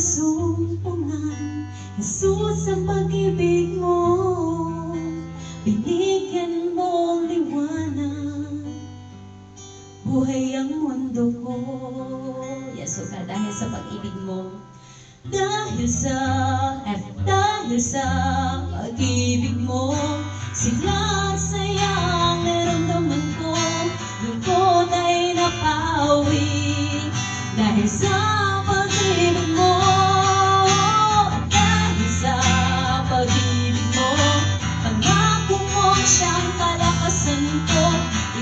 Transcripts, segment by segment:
masumpungan, Jesus, ang pag-ibig mo. Binigyan mong liwanag, buhay ang mundo ko. Yeso ka, dahil sa pag-ibig mo. Dahil sa pag-ibig mo, sigla at saya ang naramdaman ko. Lungkot ay napawi dahil sa pag-ibig mo. Dahil sa pag-ibig mo, pangako mo siyang kalakasan ko.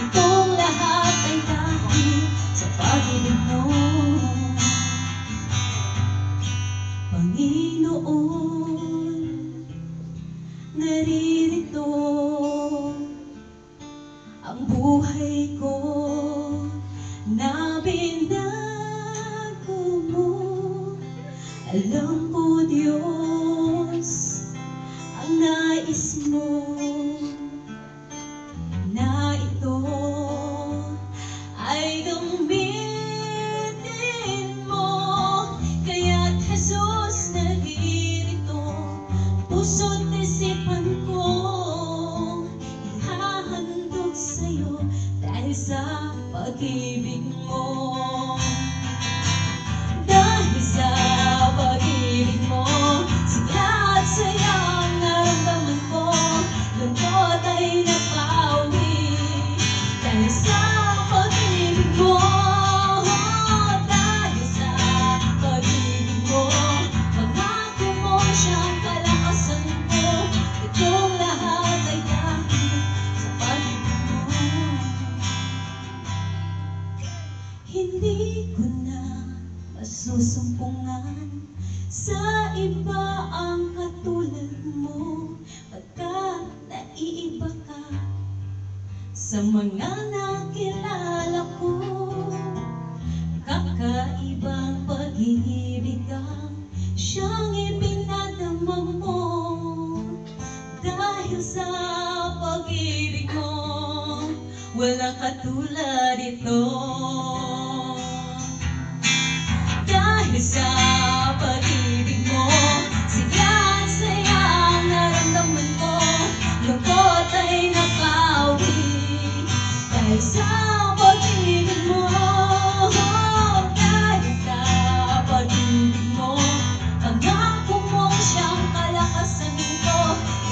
Itong lahat ay dahil sa pag-ibig mo. Panginoon, naririto ang buhay ko na binago mo. Alam ko, Diyos, ang nais mo na ito ay gamitin mo. Kaya't Jesus, naririto, puso't isipan ko, ihahandog sa'yo dahil sa pag-ibig mo. Dahil sa pag-ibig mo, sigla at saya ang naramdaman ko. Lungkot ay napawi dahil sa pag-ibig mo. Dahil sa pag-ibig mo, pangako mo siyang kalakasan ko. Itong lahat ay dahil sa pag-ibig mo. Hindi ko na masusumpungan sa iba ang katulad mo, pagkat naiiba ka sa mga nakilala ko. Kakaibang pag-ibig ang siyang ipinadama mo. Dahil sa pag-ibig mo, walang katulad ito. Dahil sa pag-ibig mo, sigla at saya ang naramdaman ko. Lungkot ay napawi dahil sa pag-ibig mo. Dahil sa pag-ibig mo, pangako mo siyang kalakasan ko.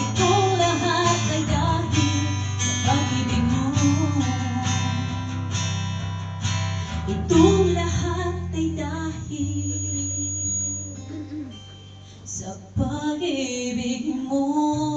Itong lahat ay dahil sa pag-ibig mo. Itong lahat ay dahil sa pag-ibig mo.